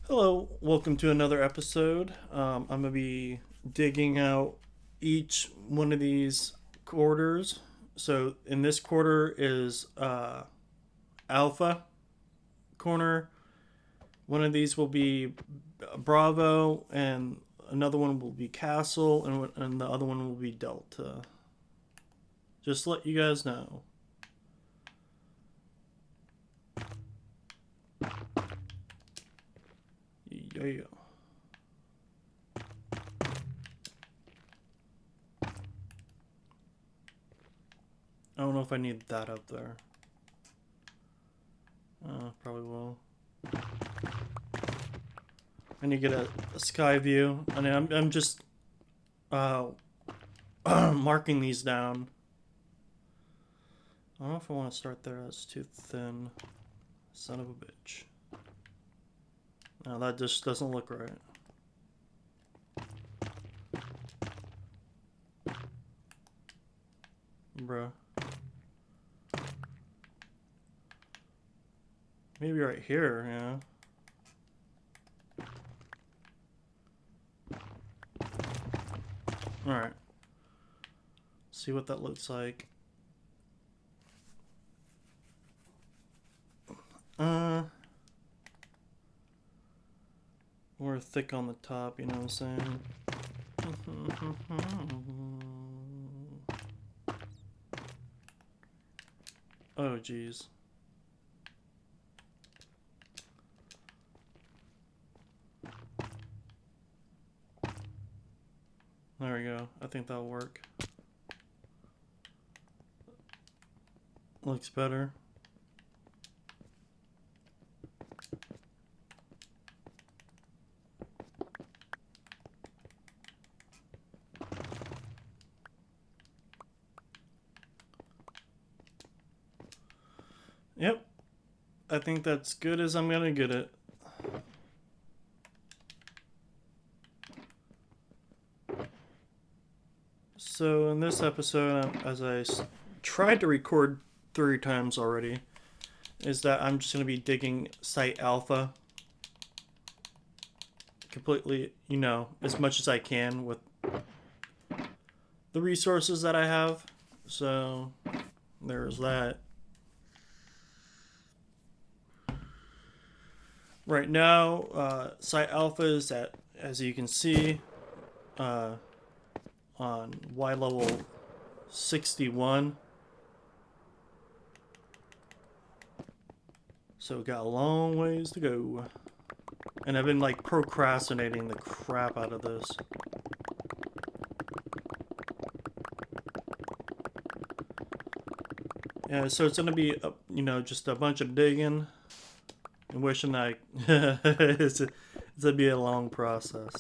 Hello, welcome to another episode. I'm going to be digging out each one of these quarters. So, in this quarter is Alpha corner. One of these will be Bravo, and another one will be Castle, and the other one will be Delta. Just to let you guys know. Yeah. I don't know if I need that up there. Probably will. I need to get a sky view. And I'm just uh, marking these down. I don't know if I want to start there. That's too thin. Son of a bitch. No, that just doesn't look right. Bruh. Maybe right here, yeah. Alright. See what that looks like. Or thick on the top, you know what I'm saying? Oh, jeez. There we go. I think that'll work. Looks better. Yep. I think that's good as I'm gonna get it. So in this episode, as I tried to record 3 times already, is that I'm just going to be digging Site Alpha completely, as much as I can with the resources that I have. So there's that. Right now, Site Alpha is at, as you can see, on Y level 61. So got a long ways to go. And I've been like procrastinating the crap out of this. Yeah, so it's gonna be, just a bunch of digging and wishing it's gonna be a long process.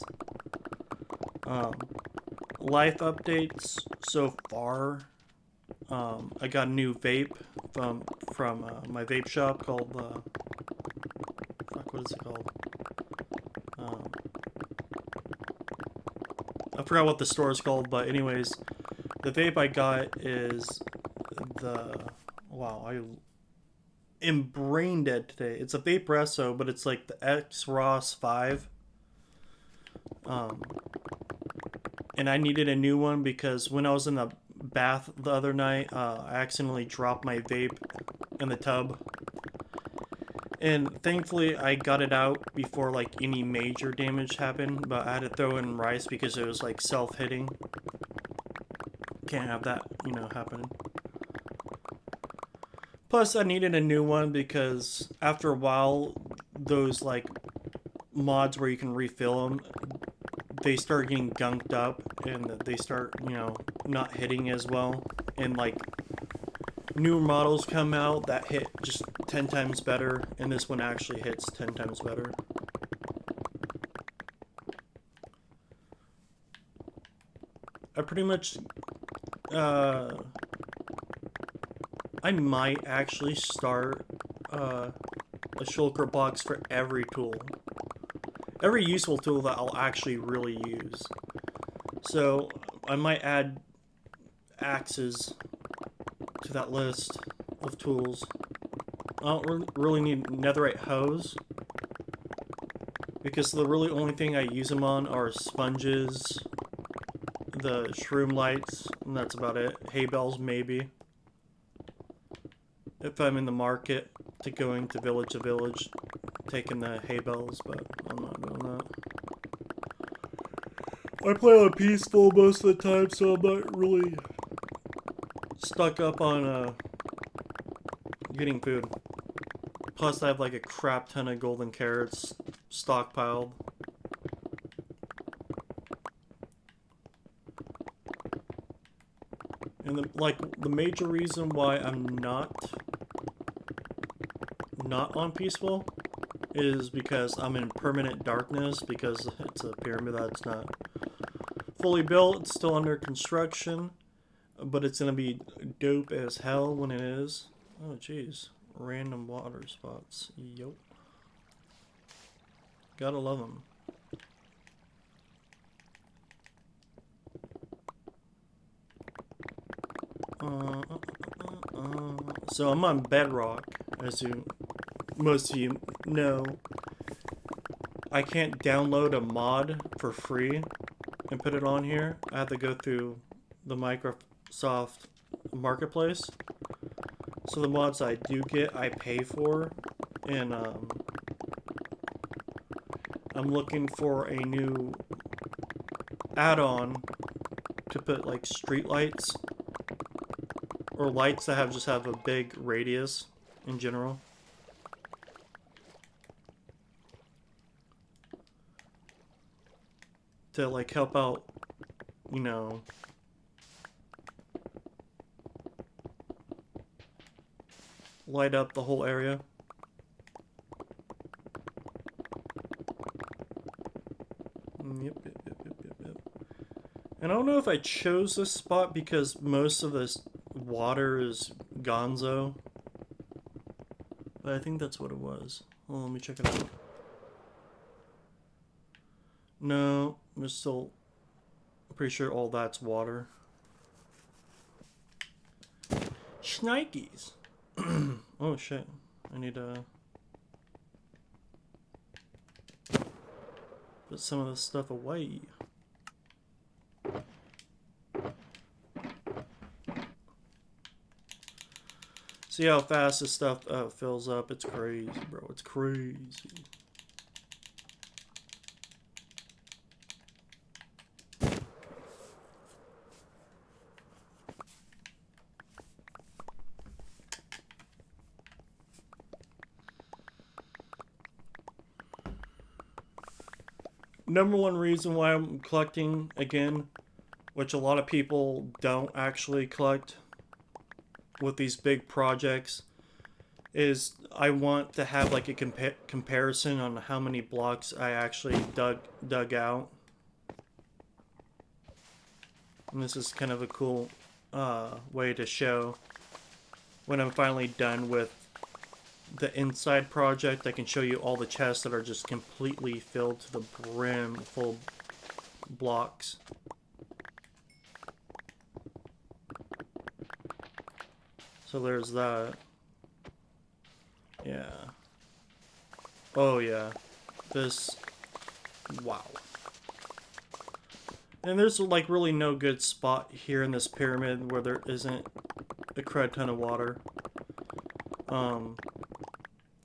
Life updates so far. I got a new vape from my vape shop called fuck, what is it called? Um, I forgot what the store is called, but anyways, the vape I got is the wow. I am brain dead today. It's a vape Resso, but it's like the X Ross 5. Um, and I needed a new one because when I was in the bath the other night, I accidentally dropped my vape in the tub. And thankfully, I got it out before like any major damage happened. But I had to throw in rice because it was like self-hitting. Can't have that, happen. Plus, I needed a new one because after a while, those like mods where you can refill them, they start getting gunked up and they start, not hitting as well. And like newer models come out that hit just 10 times better, and this one actually hits 10 times better. I pretty much, I might actually start a shulker box for every tool. Every useful tool that I'll actually really use. So I might add axes to that list of tools. I don't really need netherite hose because the really only thing I use them on are sponges, the shroom lights, and that's about it. Hay bales, maybe. If I'm in the market to going to village, taking the hay bales, but I'm not doing that. I play on peaceful most of the time, so I'm not really stuck up on getting food. Plus, I have like a crap ton of golden carrots stockpiled. And the major reason why I'm not on peaceful is because I'm in permanent darkness, because it's a pyramid that's not fully built. It's still under construction, but it's gonna be dope as hell when it is. Oh jeez, random water spots. Yup, gotta love them. So I'm on Bedrock, as most of you know. I can't download a mod for free and put it on here. I have to go through the Microsoft Marketplace. So the mods I do get, I pay for, and I'm looking for a new add-on to put like street lights or lights that just have a big radius in general. To like help out, you know, light up the whole area. Yep. And I don't know if I chose this spot because most of this water is gonzo. But I think that's what it was. Well, let me check it out. No, I'm still pretty sure all that's water. Shnikes. Oh shit. I need to put some of this stuff away. See how fast this stuff fills up? It's crazy, bro. It's crazy. Number one reason why I'm collecting again, which a lot of people don't actually collect with these big projects, is I want to have like a comparison on how many blocks I actually dug out. And this is kind of a cool way to show when I'm finally done with the inside project. I can show you all the chests that are just completely filled to the brim full blocks. So there's that. Yeah. Oh yeah. This. Wow. And there's like really no good spot here in this pyramid where there isn't a crud ton of water.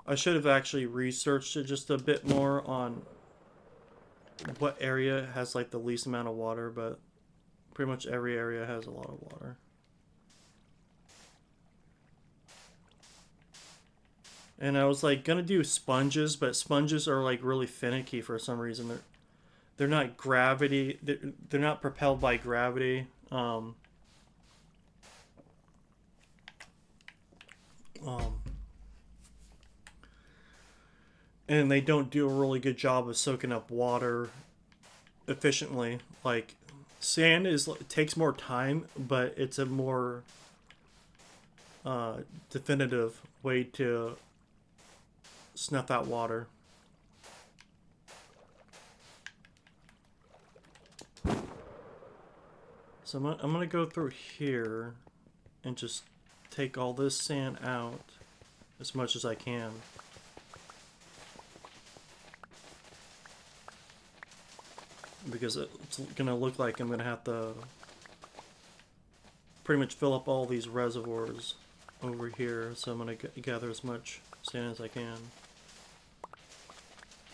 I should have actually researched it just a bit more on what area has like the least amount of water, but pretty much every area has a lot of water. And I was like gonna do sponges, but sponges are like really finicky for some reason. They're not gravity. They're not propelled by gravity. And they don't do a really good job of soaking up water efficiently. Like sand it takes more time, but it's a more definitive way to snuff out water. So I'm gonna go through here and just take all this sand out as much as I can. because it's gonna look like I'm gonna have to pretty much fill up all these reservoirs over here, so I'm gonna gather as much sand as I can.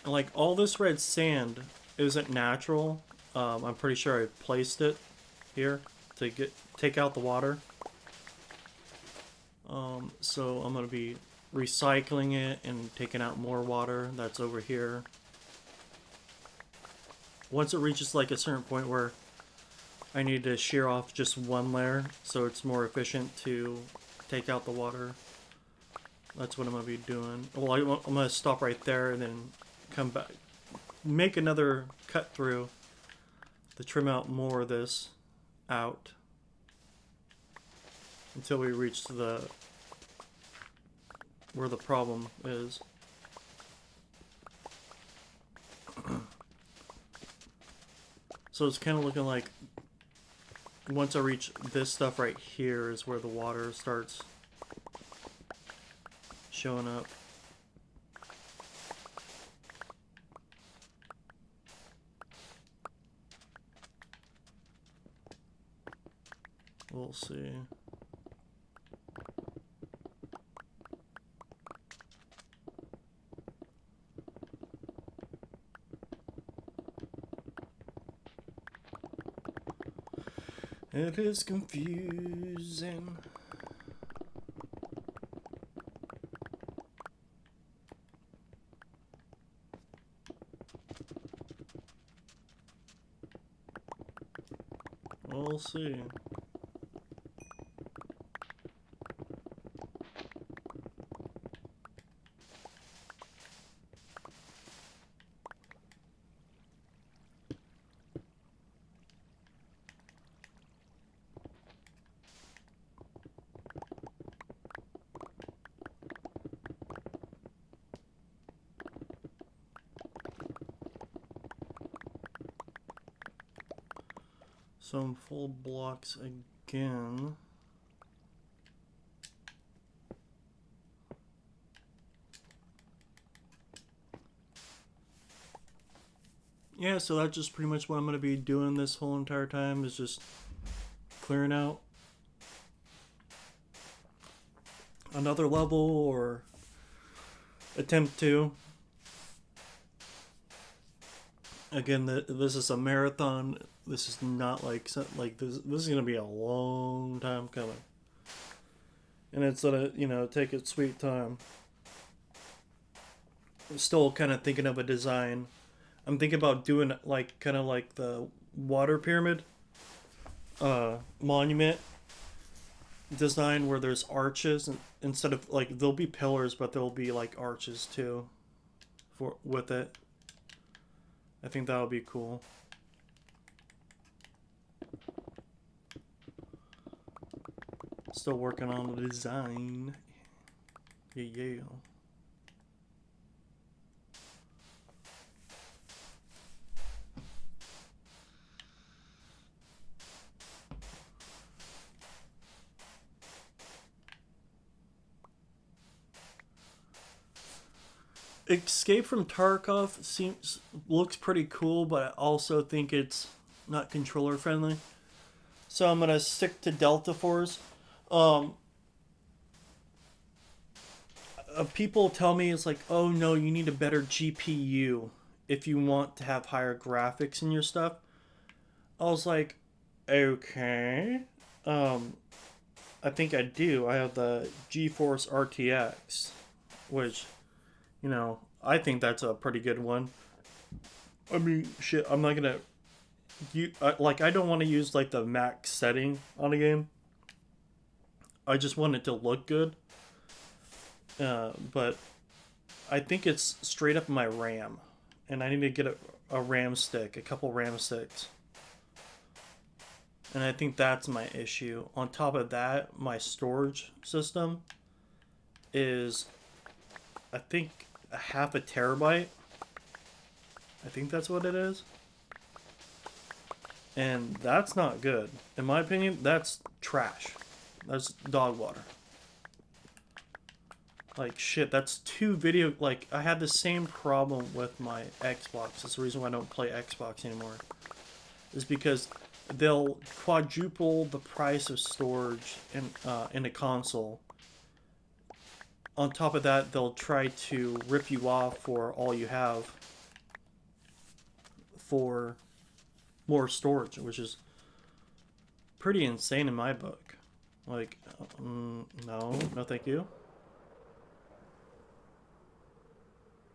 And like all this red sand isn't natural. I'm pretty sure I placed it here to take out the water. So I'm gonna be recycling it and taking out more water that's over here. Once it reaches like a certain point where I need to shear off just one layer so it's more efficient to take out the water, that's what I'm going to be doing. Well, I'm going to stop right there and then come back, make another cut through to trim out more of this out until we reach the where the problem is. So it's kind of looking like once I reach this stuff right here is where the water starts showing up. We'll see. It is confusing. We'll see. Some full blocks again. Yeah, so that's just pretty much what I'm going to be doing this whole entire time, is just clearing out another level or attempt to. Again, this is a marathon. This is not like this. This is gonna be a long time coming, and it's gonna take its sweet time. I'm still kind of thinking of a design. I'm thinking about doing like kind of like the water pyramid monument design where there's arches and instead of like there'll be pillars, but there'll be like arches too for with it. I think that would be cool. Still working on the design. Yeah. Escape from Tarkov looks pretty cool, but I also think it's not controller friendly. So I'm gonna stick to Delta Force. Um, People tell me it's like, oh no, you need a better GPU if you want to have higher graphics in your stuff. I was like, okay. Um, I think I do. I have the GeForce RTX, which, I think that's a pretty good one. I mean, shit, I'm not gonna. I don't want to use like the max setting on a game. I just want it to look good. But I think it's straight up my RAM, and I need to get a RAM stick, a couple RAM sticks. And I think that's my issue. On top of that, my storage system is, I think, a half a terabyte. I think that's what it is. And that's not good. In my opinion, that's trash. That's dog water. Like, shit, that's two video... Like, I had the same problem with my Xbox. That's the reason why I don't play Xbox anymore. is because they'll quadruple the price of storage in a console. On top of that, they'll try to rip you off for all you have for more storage, which is pretty insane in my book. Like, no, no, thank you.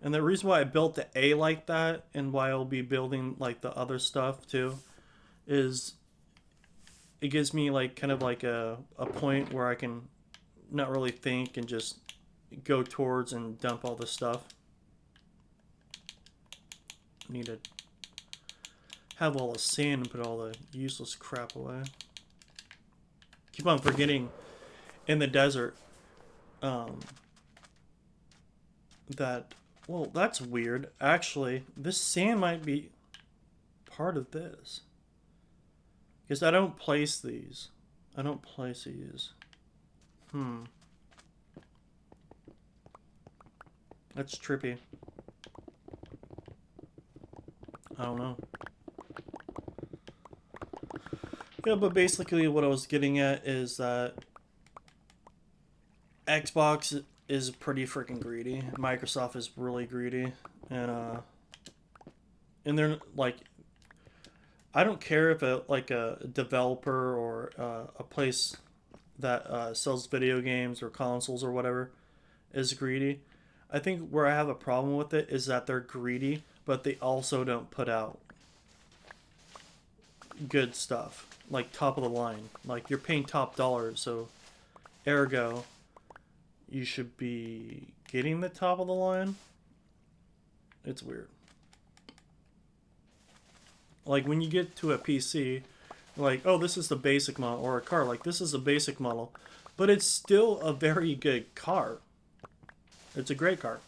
And the reason why I built the A like that, and why I'll be building like the other stuff too, is it gives me like kind of like a point where I can not really think and just go towards and dump all this stuff. I need to have all the sand and put all the useless crap away. Keep on forgetting in the desert um, that, well, that's weird. Actually, this sand might be part of this. Because I don't place these. I don't place these. That's trippy. I don't know. Yeah, but basically what I was getting at is that Xbox is pretty freaking greedy. Microsoft is really greedy. And they're like, I don't care if a developer or a place that sells video games or consoles or whatever is greedy. I think where I have a problem with it is that they're greedy, but they also don't put out good stuff, like top of the line. Like, you're paying top dollar, so ergo you should be getting the top of the line. It's weird. Like, when you get to a PC, like, oh, this is the basic model, or a car, like, this is the basic model, but it's still a very good car. It's a great car.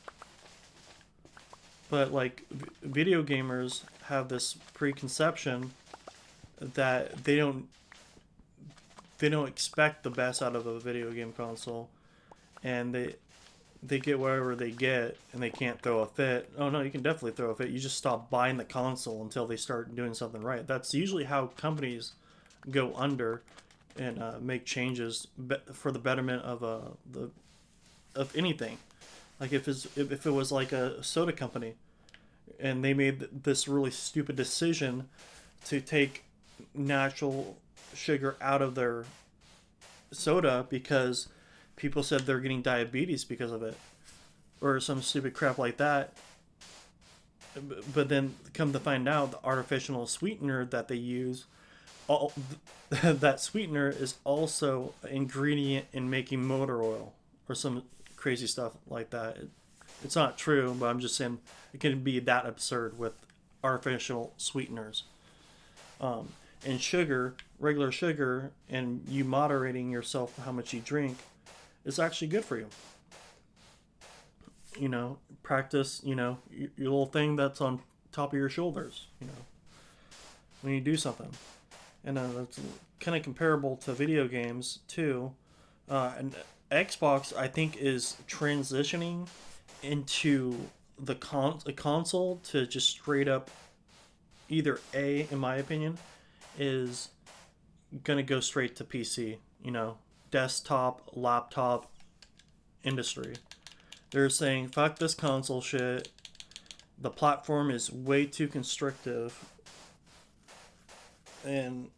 But like, video gamers have this preconception that they don't expect the best out of a video game console, and they get whatever they get, and they can't throw a fit. Oh no, you can definitely throw a fit. You just stop buying the console until they start doing something right. That's usually how companies go under and make changes for the betterment of of anything. Like, if it was like a soda company, and they made this really stupid decision to take natural sugar out of their soda because people said they're getting diabetes because of it, or some stupid crap like that. But then come to find out, the artificial sweetener that they use, all that sweetener is also an ingredient in making motor oil or some crazy stuff like that. It's not true, but I'm just saying it can be that absurd with artificial sweeteners. And sugar, regular sugar, and you moderating yourself how much you drink is actually good for you. Practice, your little thing that's on top of your shoulders, when you do something. And that's kind of comparable to video games, too. And Xbox, I think, is transitioning into the console to just straight up either A, in my opinion, is gonna go straight to PC. Desktop, laptop industry. They're saying fuck this console shit. The platform is way too constrictive, and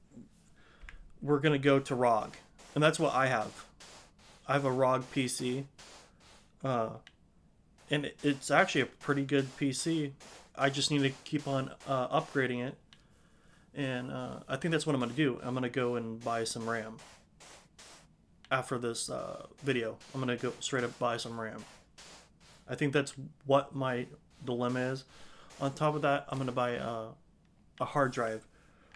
we're gonna go to ROG, and that's what I have. I have a ROG PC, uh, and it's actually a pretty good PC. I just need to keep on upgrading it, and I think that's what I'm gonna do. I'm gonna go and buy some RAM after this video. I'm gonna go straight up buy some RAM. I think that's what my dilemma is. On top of that, I'm gonna buy a hard drive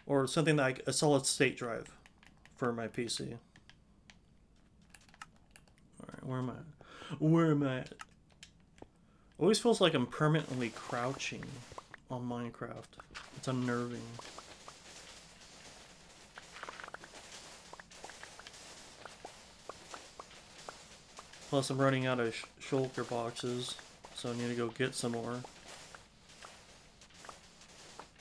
or something like a solid state drive for my PC. All right, where am I? Where am I? Always feels like I'm permanently crouching on Minecraft. It's unnerving. Plus, I'm running out of shulker boxes, so I need to go get some more.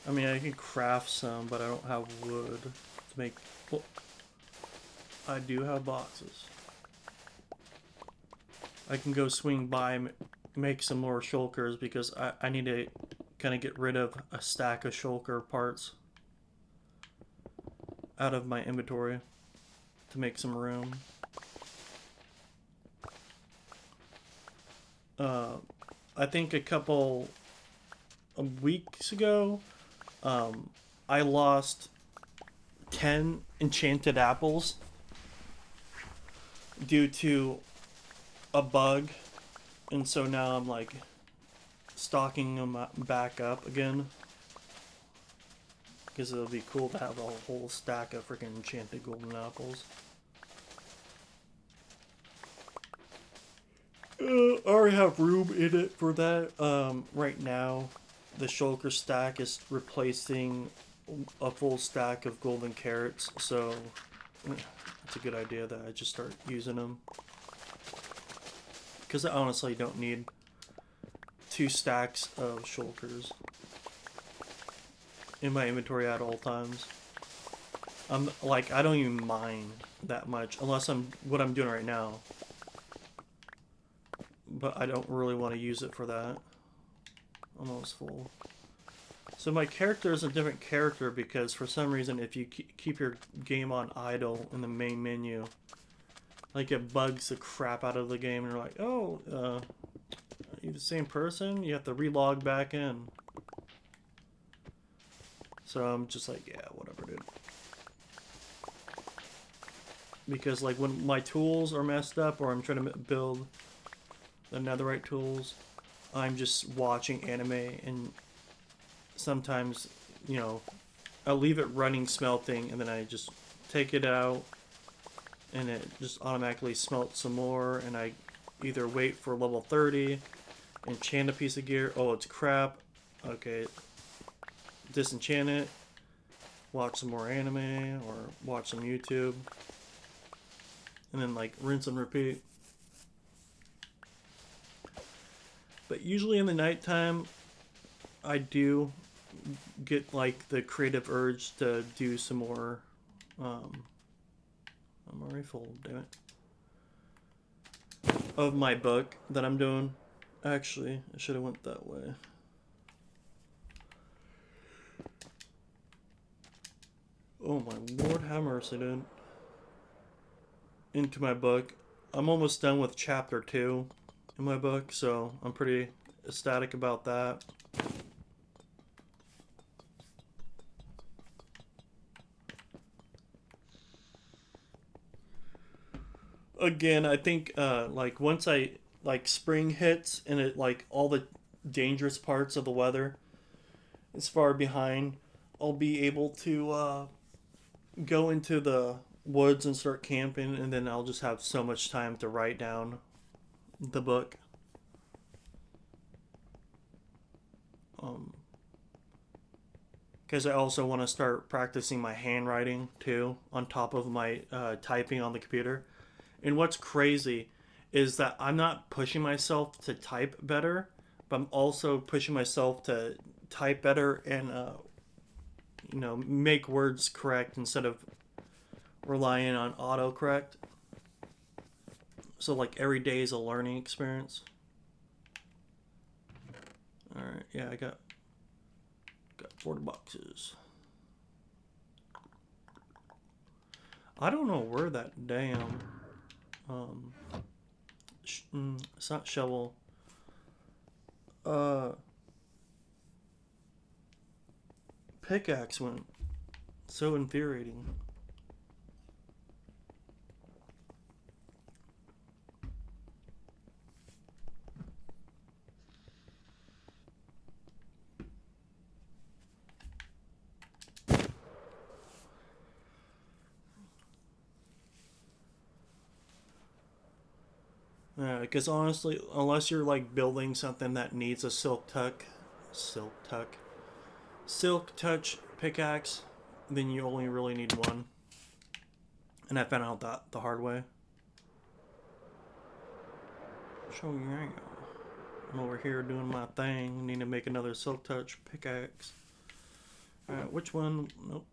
I mean, I can craft some, but I don't have wood to make. Well, I do have boxes. I can go swing by, make some more shulkers because I need to kind of get rid of a stack of shulker parts out of my inventory to make some room. Uh, I think a couple of weeks ago, I lost 10 enchanted apples due to a bug, and so now I'm like stocking them back up again because it'll be cool to have a whole stack of freaking enchanted golden apples. I already have room in it for that. Right now, the shulker stack is replacing a full stack of golden carrots, so it's a good idea that I just start using them. Because I honestly don't need 2 stacks of shulkers in my inventory at all times. Like, I don't even mine that much unless I'm what I'm doing right now. But I don't really want to use it for that. Almost full. So my character is a different character because for some reason if you keep your game on idle in the main menu, like it bugs the crap out of the game and you're like, oh, are you the same person? You have to relog back in. So I'm just like, yeah, whatever, dude. Because like when my tools are messed up or I'm trying to build the netherite tools, I'm just watching anime and sometimes, you know, I'll leave it running smelting and then I just take it out and it just automatically smelts some more and I either wait for level 30, enchant a piece of gear, oh it's crap, okay, disenchant it, watch some more anime or watch some YouTube, and then like rinse and repeat. But usually in the nighttime, I do get like the creative urge to do some more. I'm already full, damn it. Of my book that I'm doing. Actually, I should have went that way. Oh my lord, have mercy, dude. Into my book. I'm almost done with chapter 2 in my book, so I'm pretty ecstatic about that. Again, I think like once I like spring hits and it like all the dangerous parts of the weather is far behind, I'll be able to go into the woods and start camping, and then I'll just have so much time to write down the book. Um, because I also want to start practicing my handwriting too on top of my typing on the computer. And what's crazy is that I'm not pushing myself to type better, but I'm also pushing myself to type better and make words correct instead of relying on autocorrect. So like every day is a learning experience. All right, yeah, I got 40 boxes. I don't know where that damn um it's not shovel. Uh Pickaxe went. So infuriating. Because honestly, unless you're like building something that needs a silk touch pickaxe, then you only really need one. And I found out that the hard way. So yeah, I'm over here doing my thing. Need to make another silk touch pickaxe. Which one? Nope.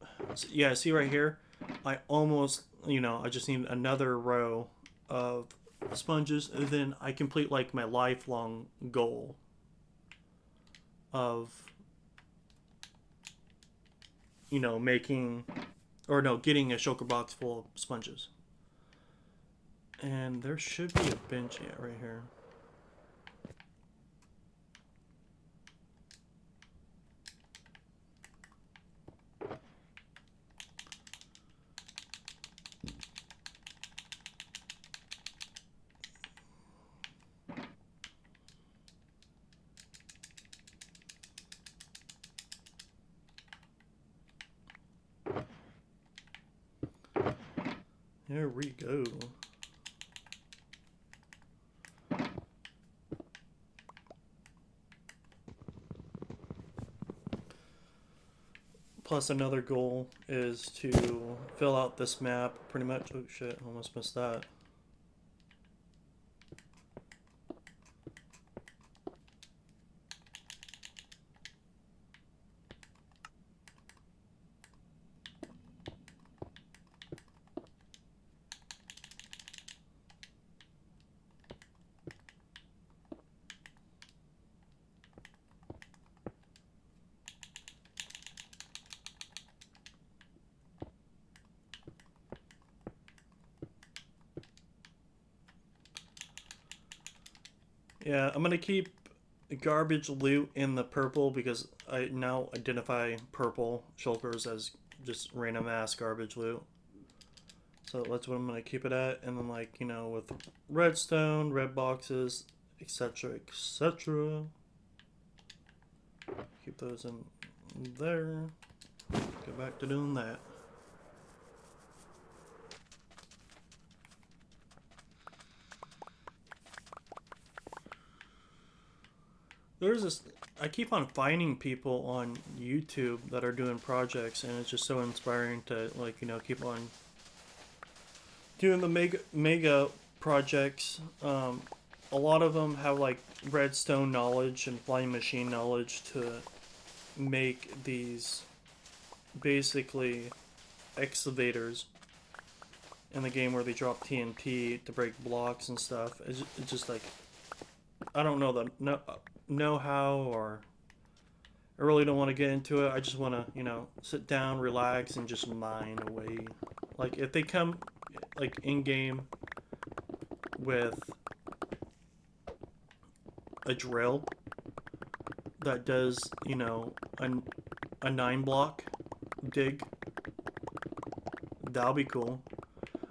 Yeah, see right here? I almost, I just need another row of sponges, and then I complete like my lifelong goal of, making, or no, getting a shulker box full of sponges. And there should be a bench, yeah, right here. There we go. Plus, another goal is to fill out this map pretty much. Oh shit, almost missed that. Yeah, I'm gonna keep garbage loot in the purple because I now identify purple shulkers as just random ass garbage loot. So that's what I'm gonna keep it at, and then like with redstone, red boxes, etc., etc. Keep those in there. Go back to doing that. There's this. I keep on finding people on YouTube that are doing projects, and it's just so inspiring to keep on doing the mega projects. A lot of them have like redstone knowledge and flying machine knowledge to make these basically excavators in the game where they drop TNT to break blocks and stuff. It's just like I don't know the know how, or I really don't want to get into it. I just want to sit down, relax, and just mine away. Like if they come like in game with a drill that does a 9 block dig, that'll be cool.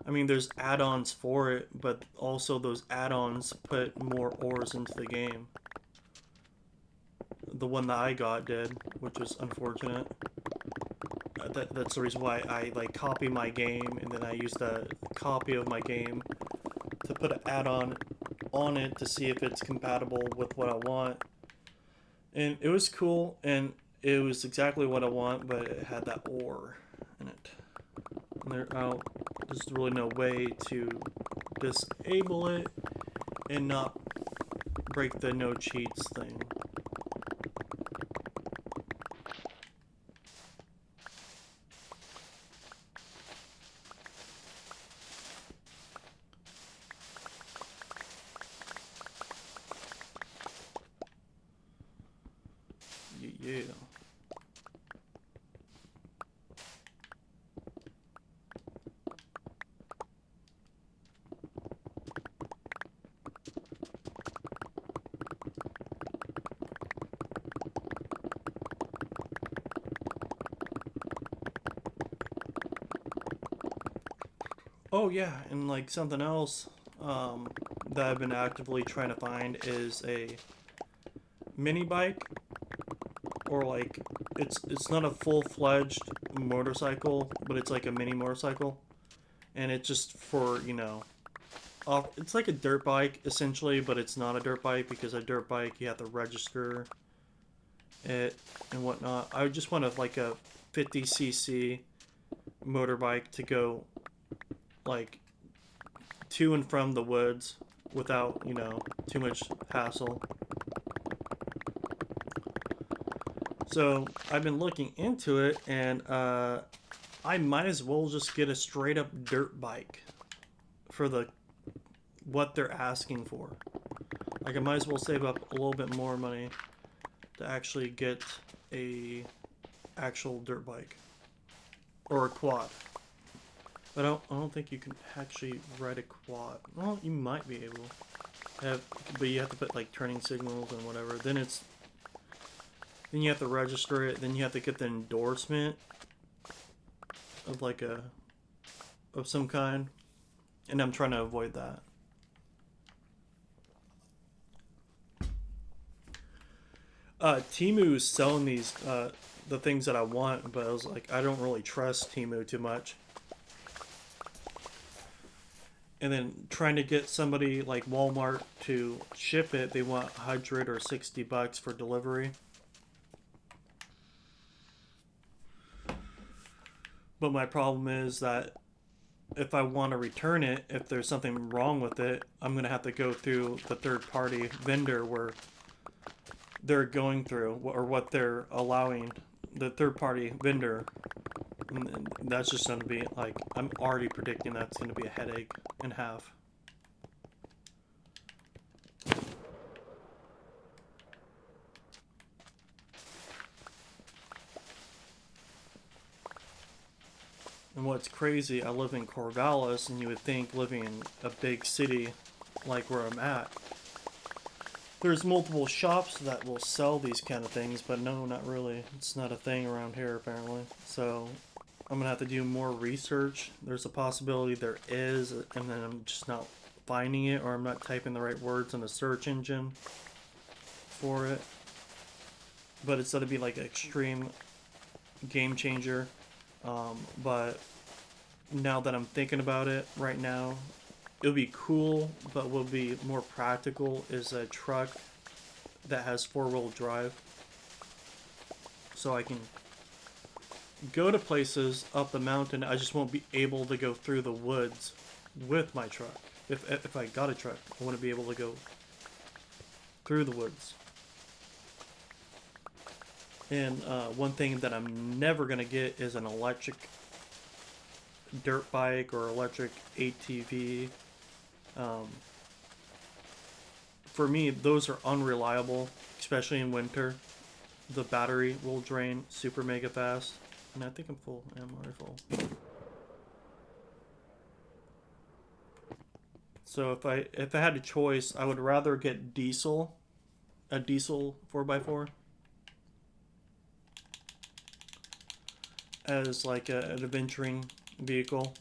I mean, there's add-ons for it, but also those add-ons put more ores into the game. The one that I got did, which was unfortunate. That's the reason why I like copy my game, and then I use the copy of my game to put an add-on on it to see if it's compatible with what I want. And it was cool, and it was exactly what I want, but it had that ore in it. And there's really no way to disable it and not break the no cheats thing. Yeah. Oh yeah, and like something else that I've been actively trying to find is a mini bike, or like it's not a full-fledged motorcycle, but it's like a mini motorcycle, and it's just for off. It's like a dirt bike essentially, but it's not a dirt bike because a dirt bike you have to register it and whatnot. I just want like a 50cc motorbike to go like to and from the woods without too much hassle. So I've been looking into it, and I might as well just get a straight up dirt bike for the what they're asking for. Like I might as well save up a little bit more money to actually get a actual dirt bike or a quad. But I don't think you can actually ride a quad. Well, you might be able. Have, but you have to put like turning signals and whatever. Then you have to register it. Then you have to get the endorsement of like a of some kind. And I'm trying to avoid that. Timu is selling these the things that I want, but I was like, I don't really trust Timu too much. And then trying to get somebody like Walmart to ship it, they want 100 or $60 for delivery. But my problem is that if I want to return it, if there's something wrong with it, I'm going to have to go through the third party vendor where they're going through or what they're allowing the third party vendor. And that's just going to be like, I'm already predicting that's going to be a headache and a half. And what's crazy, I live in Corvallis, and you would think living in a big city like where I'm at, there's multiple shops that will sell these kind of things, but no, not really. It's not a thing around here apparently. So I'm gonna have to do more research. There's a possibility there is, and then I'm just not finding it, or I'm not typing the right words in the search engine for it. But it's gonna be like an extreme game changer. But now that I'm thinking about it right now, it would be cool, but what would be more practical is a truck that has four-wheel drive. So I can go to places up the mountain. I just won't be able to go through the woods with my truck. If I got a truck, I want to be able to go through the woods. And one thing that I'm never going to get is an electric dirt bike or electric ATV. Um, for me, those are unreliable, especially in winter. The battery will drain super mega fast. And I think I'm full. I'm already full. So if I had a choice, I would rather get a diesel 4x4 as like an adventuring vehicle.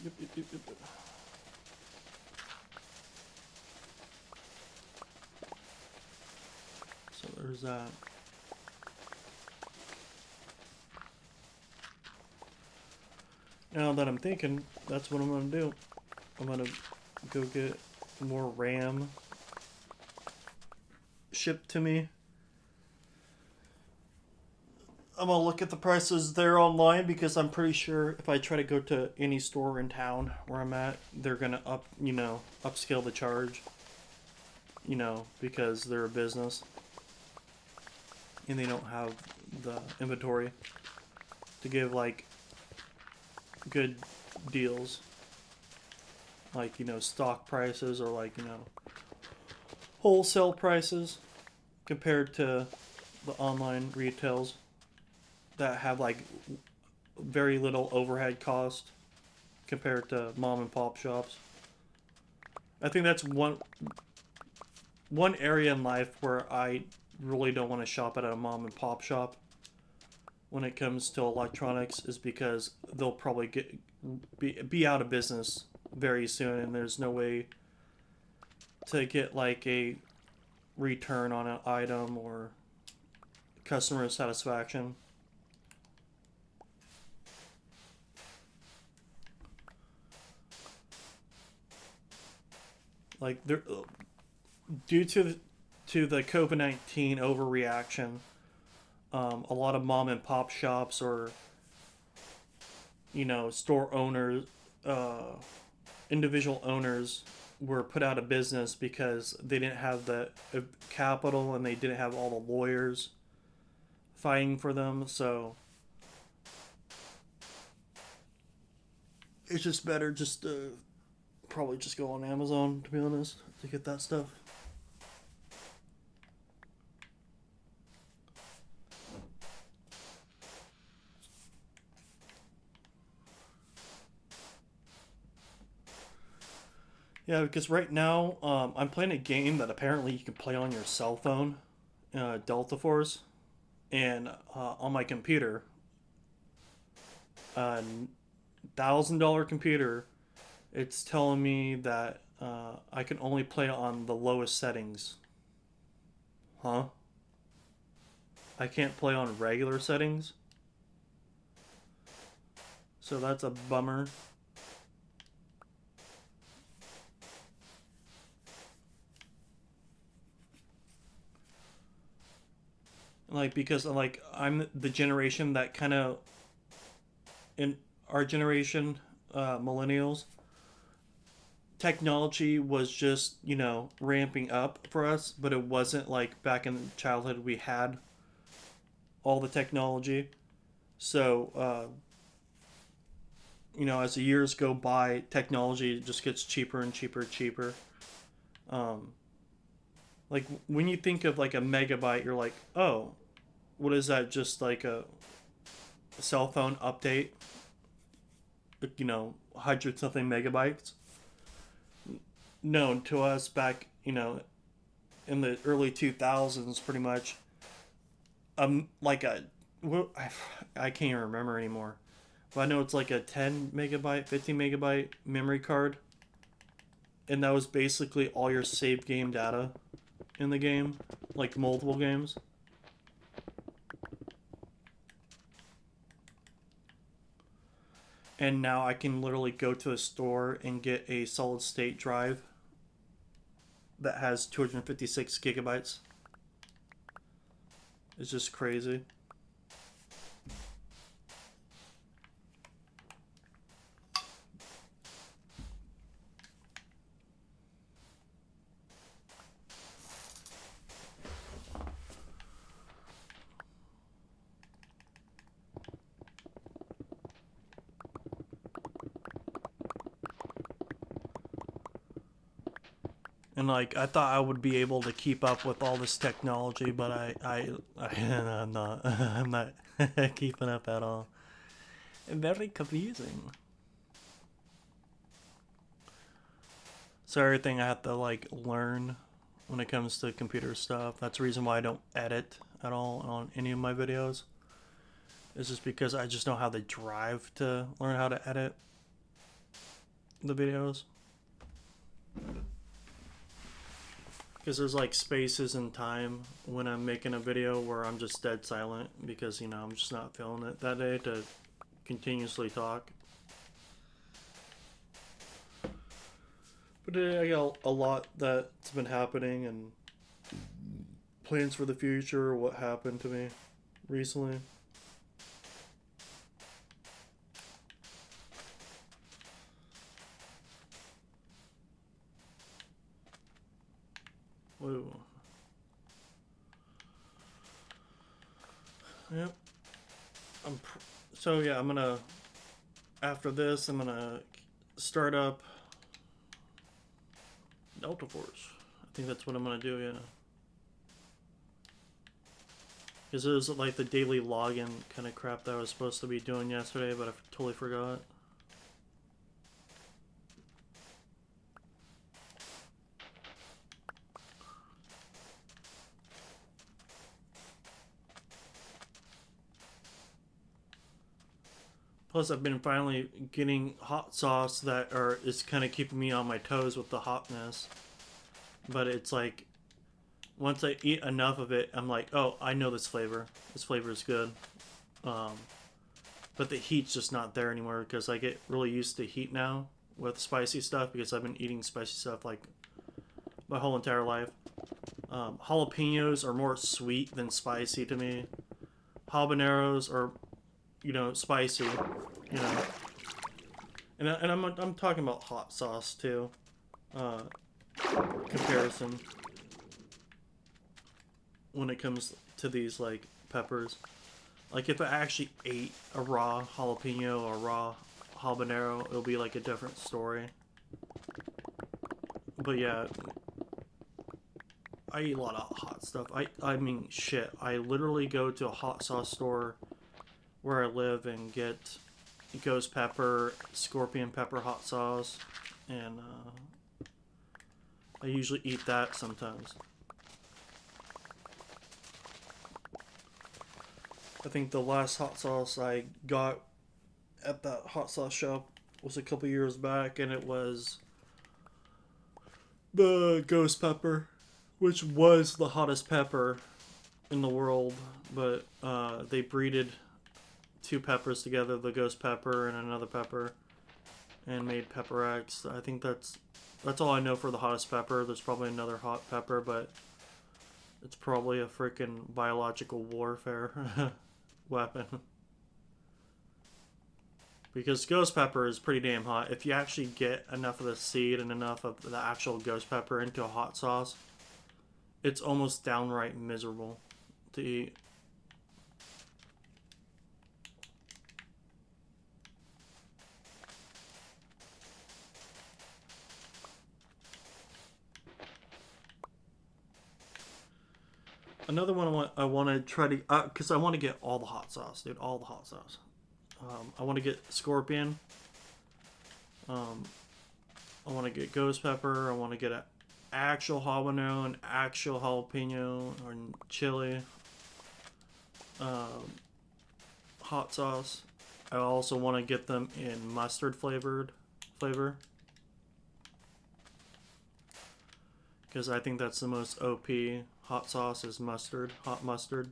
Yep, yep, yep, yep. So there's that. Now that I'm thinking, that's what I'm gonna do. I'm gonna go get more RAM shipped to me. I'm gonna look at the prices there online because I'm pretty sure if I try to go to any store in town where I'm at, they're gonna upscale the charge. Because they're a business and they don't have the inventory to give like good deals, like stock prices or like wholesale prices compared to the online retails that have like very little overhead cost compared to mom and pop shops. I think that's one area in life where I really don't want to shop at a mom and pop shop when it comes to electronics is because they'll probably be out of business very soon, and there's no way to get like a return on an item or customer satisfaction. Like there, due to the COVID-19 overreaction, a lot of mom and pop shops or store owners, uh, individual owners were put out of business because they didn't have the capital and they didn't have all the lawyers fighting for them. So it's just better just to probably just go on Amazon, to be honest, to get that stuff. Yeah, because right now I'm playing a game that apparently you can play on your cell phone, Delta Force, and on my computer, a $1,000 computer, it's telling me that I can only play on the lowest settings. Huh? I can't play on regular settings, so that's a bummer. Like because like I'm the generation that kind of in our generation, millennials, technology was just ramping up for us, but it wasn't like back in childhood we had all the technology. So as the years go by, technology just gets cheaper and cheaper and cheaper. Um, like when you think of like a megabyte, you're like, oh, what is that? Just like a cell phone update? Hundred something megabytes. Known to us back, in the early 2000s, pretty much. Like a, I can't even remember anymore. But I know it's like a 10 megabyte, 15 megabyte memory card, and that was basically all your saved game data in the game, like multiple games. And now I can literally go to a store and get a solid state drive that has 256 gigabytes. It's just crazy. And like I thought I would be able to keep up with all this technology, but I'm not. I'm not keeping up at all. Very confusing. So everything I have to like learn when it comes to computer stuff. That's the reason why I don't edit at all on any of my videos. It's just because I just don't have the drive to learn how to edit the videos. Because there's like spaces in time when I'm making a video where I'm just dead silent because I'm just not feeling it that day to continuously talk. But today I got a lot that's been happening and plans for the future, what happened to me recently. Whoa. Yep. So yeah, I'm gonna after this I'm gonna start up Delta Force. I think that's what I'm gonna do. Yeah. Because it was like the daily login kind of crap that I was supposed to be doing yesterday, but I totally forgot. Plus, I've been finally getting hot sauce is kind of keeping me on my toes with the hotness. But it's like once I eat enough of it, I'm like, oh, I know this flavor. This flavor is good. Um, but the heat's just not there anymore because I get really used to heat now with spicy stuff because I've been eating spicy stuff like my whole entire life. Jalapenos are more sweet than spicy to me. Habaneros are, spicy. You know, and I'm talking about hot sauce too. Uh, Comparison when it comes to these like peppers. Like if I actually ate a raw jalapeno or raw habanero, it'll be like a different story. But yeah, I eat a lot of hot stuff. I mean shit. I literally go to a hot sauce store where I live and get ghost pepper, scorpion pepper hot sauce, and I usually eat that sometimes. I think the last hot sauce I got at that hot sauce shop was a couple years back, and it was the ghost pepper, which was the hottest pepper in the world, but they breeded two peppers together, the ghost pepper and another pepper, and made Pepper X. I think that's all I know for the hottest pepper. There's probably another hot pepper, but it's probably a freaking biological warfare weapon. Because ghost pepper is pretty damn hot. If you actually get enough of the seed and enough of the actual ghost pepper into a hot sauce, it's almost downright miserable to eat. Another one I want to try to, because I want to get all the hot sauce, dude, all the hot sauce. I want to get scorpion. Um, I want to get ghost pepper. I want to get an actual habanero, an actual jalapeno, or chili. Um, Hot sauce. I also want to get them in mustard flavor because I think that's the most OP hot sauce is mustard, hot mustard.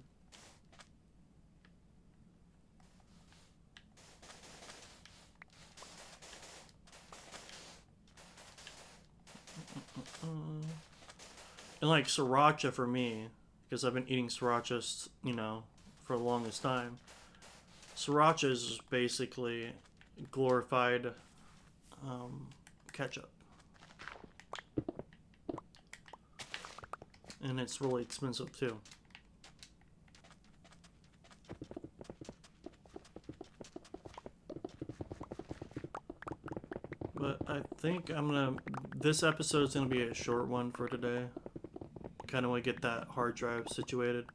And like sriracha for me, because I've been eating sriracha, for the longest time. Sriracha is basically glorified um, ketchup, and it's really expensive too. But I think This episode's gonna be a short one for today. Kind of want to get that hard drive situated.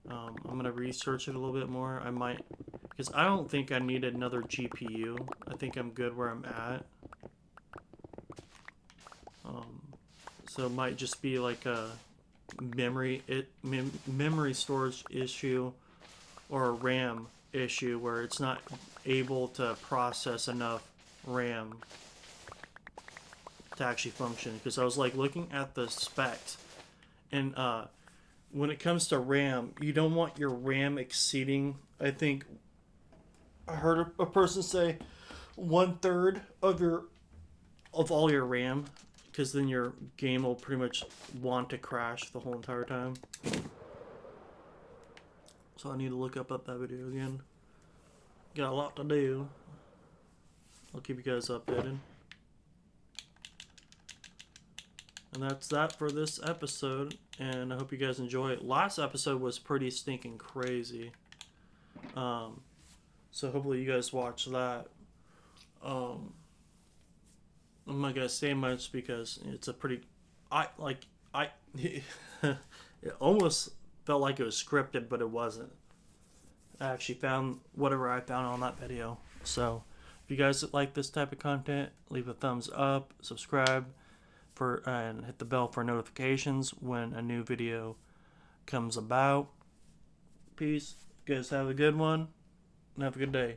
I'm gonna research it a little bit more. I might, because I don't think I need another GPU. I think I'm good where I'm at. Um, so it might just be like a memory storage issue, or a RAM issue where it's not able to process enough RAM to actually function. Because I was like looking at the specs, and when it comes to RAM, you don't want your RAM exceeding, I think I heard a person say, 1/3 of all your RAM, because then your game will pretty much want to crash the whole entire time. So I need to look up that video again. Got a lot to do. I'll keep you guys updated. And that's that for this episode, and I hope you guys enjoy it. Last episode was pretty stinking crazy. So hopefully you guys watch that. I'm not gonna say much because it's a pretty, it almost felt like it was scripted, but it wasn't. I actually found whatever I found on that video. So if you guys like this type of content, leave a thumbs up, subscribe, and hit the bell for notifications when a new video comes about. Peace. You guys have a good one and have a good day.